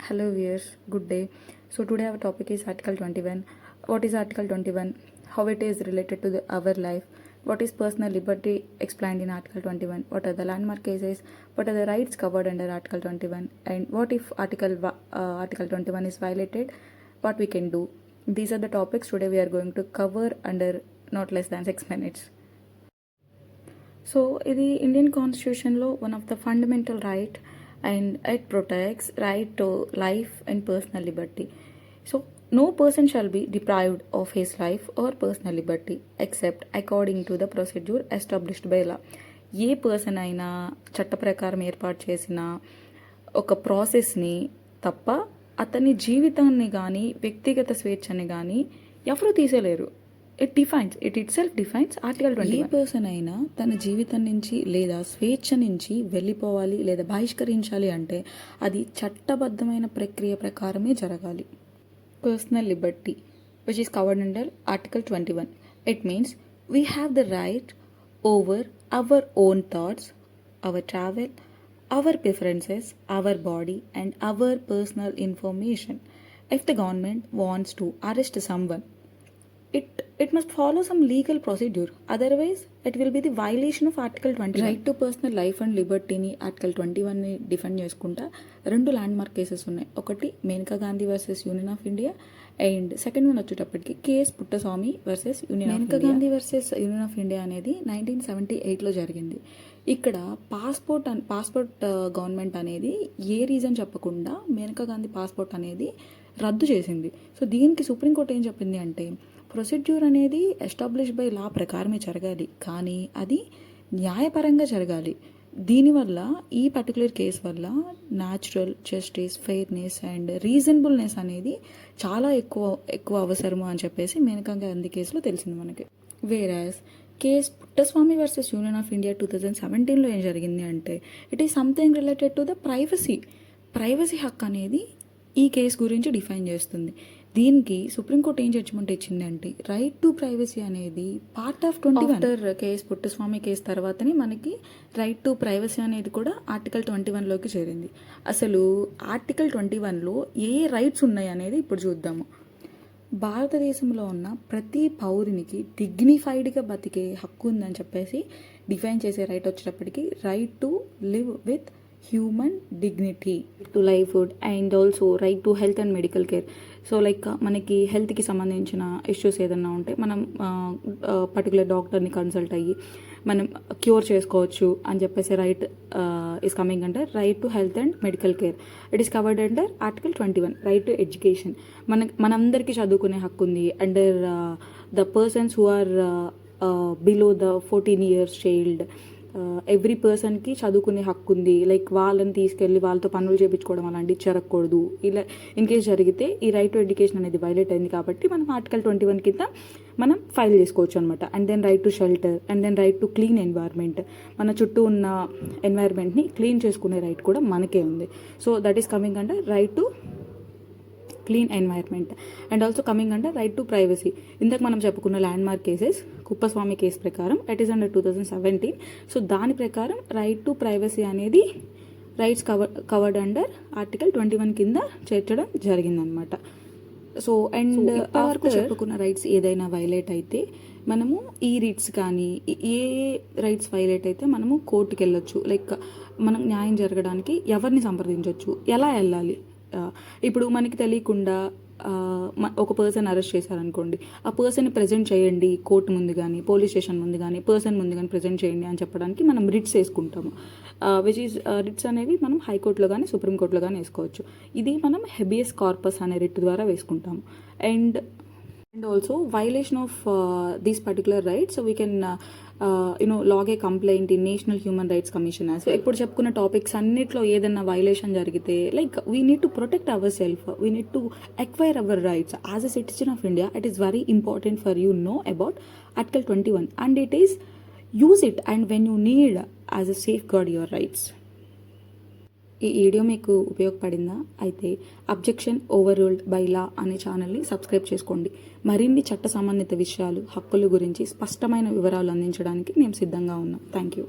Hello viewers, good day. So today our topic is Article 21. What is Article 21? How it is related to our life? What is personal liberty explained in Article 21? What are the landmark cases? What are the rights covered under Article 21? And what if Article 21 is violated? What we can do? These are the topics today we are going to cover under not less than 6 minutes. So, the Indian Constitution law, one of the fundamental right, and it protects right to life and personal liberty. So, no person shall be deprived of his life or personal liberty except according to the procedure established by law. A person అయినా చట్ట ప్రకారం ఏర్పాటు చేసిన ఒక ప్రాసెస్ని తప్ప అతని జీవితాన్ని కానీ వ్యక్తిగత స్వేచ్ఛని కానీ ఎవరు తీసేలేరు. Itself defines article 20. ఏ పర్సన్ అయినా తన జీవితం నుంచి లేదా స్వేచ్ఛ నుంచి వెళ్ళిపోవాలి లేదా బహిష్కరించాలి అంటే అది చట్టబద్ధమైన ప్రక్రియ ప్రకారమే జరగాలి. Personal liberty which is covered under article 21. It means we have the right over our own thoughts, our travel, our preferences, our body and our personal information. If the government wants to arrest someone, it must follow some legal procedure, otherwise it will be the violation of Article 20. Right to personal life and liberty ని Article 21 ని define చేసుకుంటా రెండు land mark cases ఉన్నాయి. ఒకటి Maneka Gandhi versus union of India and second one వచ్చేటప్పటికి KS Puttaswamy versus union. Maneka Gandhi versus union of India అనేది 1978లో జరిగింది. ఇక్కడ పాస్పోర్ట్ గవర్నమెంట్ అనేది ఏ రీజన్ చెప్పకుండా మేనకా గాంధీ పాస్పోర్ట్ అనేది రద్దు చేసింది. సో దీనికి సుప్రీంకోర్టు ఏం చెప్పింది అంటే ప్రొసీడ్యూర్ అనేది ఎస్టాబ్లిష్ బై లా ప్రకారమే జరగాలి, కానీ అది న్యాయపరంగా జరగాలి. దీనివల్ల ఈ పర్టికులర్ కేసు వల్ల natural justice, fairness and reasonableness అనేది చాలా ఎక్కువ అవసరము అని చెప్పేసి మేనకా గాంధీ కేసులో తెలిసింది మనకి. Whereas case Puttaswamy versus union of India 2017లో ఏం జరిగింది అంటే it is something related to the privacy హక్ అనేది ఈ కేసు గురించి డిఫైన్ చేస్తుంది. దీనికి సుప్రీంకోర్టు ఏం జడ్జిమెంట్ ఇచ్చింది అంటే రైట్ టు ప్రైవసీ అనేది part of 21. After case Puttaswamy case తర్వాతనే మనకి రైట్ టు ప్రైవసీ అనేది కూడా ఆర్టికల్ 21లోకి చేరింది. అసలు ఆర్టికల్ 21లో ఏ రైట్స్ ఉన్నాయి అనేది ఇప్పుడు చూద్దాము. భారతదేశంలో ఉన్న ప్రతి పౌరునికి డిగ్నిఫైడ్గా బతికే హక్కు ఉందని చెప్పేసి డిఫైన్ చేసే రైట్ వచ్చేటప్పటికి right to live with human dignity, to livelihood and also right to health and medical care. So like మనకి హెల్త్కి సంబంధించిన ఇష్యూస్ ఏదన్నా ఉంటే మనం పర్టికులర్ డాక్టర్ని కన్సల్ట్ అయ్యి మనం క్యూర్ చేసుకోవచ్చు అని చెప్పేసి right is coming under right to health and medical care. It is covered under article 21. Right to education, మనందరికీ చదువుకునే హక్కు ఉంది under the persons who are below the 14 years child. Every పర్సన్కి చదువుకునే హక్కు ఉంది. లైక్ వాళ్ళని తీసుకెళ్ళి వాళ్ళతో పనులు చేయించుకోవడం అలాంటివి జరగకూడదు. ఇలా ఇన్ కేస్ జరిగితే ఈ రైట్ టు ఎడ్యుకేషన్ అనేది వైలేట్ అయింది కాబట్టి మనం ఆర్టికల్ 21 కింద మనం ఫైల్ చేసుకోవచ్చు అనమాట. And then right to shelter and then right to clean environment, మన చుట్టూ ఉన్న ఎన్వైర్న్మెంట్ని క్లీన్ చేసుకునే రైట్ కూడా మనకే ఉంది. So that is coming under right to clean environment and also coming under right to privacy. ఇందాక మనం చెప్పుకున్న landmark cases Kuppuswamy case ప్రకారం ఇట్ ఈస్ అండర్ 2017. సో దాని ప్రకారం రైట్ టు ప్రైవసీ అనేది రైట్స్ కవర్డ్ అండర్ ఆర్టికల్ 21 కింద చేర్చడం జరిగిందనమాట. సో అండ్ వరకు చెప్పుకున్న రైట్స్ ఏదైనా వైలేట్ అయితే మనము ఈ రైట్స్ కానీ ఏ రైట్స్ వైలేట్ అయితే మనము కోర్టుకి వెళ్ళొచ్చు. లైక్ మనం న్యాయం జరగడానికి ఎవరిని సంప్రదించవచ్చు, ఎలా వెళ్ళాలి. ఇప్పుడు మనకి తెలియకుండా ఒక పర్సన్ అరెస్ట్ చేశారనుకోండి, ఆ పర్సన్ని ప్రజెంట్ చేయండి కోర్టు ముందు కానీ పోలీస్ స్టేషన్ ముందు కానీ పర్సన్ ముందు కానీ ప్రజెంట్ చేయండి అని చెప్పడానికి మనం రిట్స్ వేసుకుంటాము. విచ్ ఈజ్ రిట్స్ అనేవి మనం హైకోర్టులో కానీ సుప్రీంకోర్టులో కానీ వేసుకోవచ్చు. ఇది మనం హెబియస్ కార్పస్ అనే రిట్ ద్వారా వేసుకుంటాము. And also violation of these particular rights we can లాగ్ a complaint in National Human Rights Commission. ఇప్పుడు చెప్పుకున్న టాపిక్స్ అన్నిట్లో ఏదైనా వైలేషన్ జరిగితే like we need to protect our self, we need to acquire our rights as a citizen of India. It is very important for you know about article 21 and it is use it and when you need as a safeguard your rights. ఈ video మీకు ఉపయోగపడిందా? అయితే objection ఓవర్రూల్డ్ by law అనే ఛానల్ని subscribe చేసుకోండి. మరిన్ని చట్ట సంబంధిత విషయాలు, హక్కుల గురించి స్పష్టమైన వివరాలు అందించడానికి మేము సిద్ధంగా ఉన్నాం. Thank you.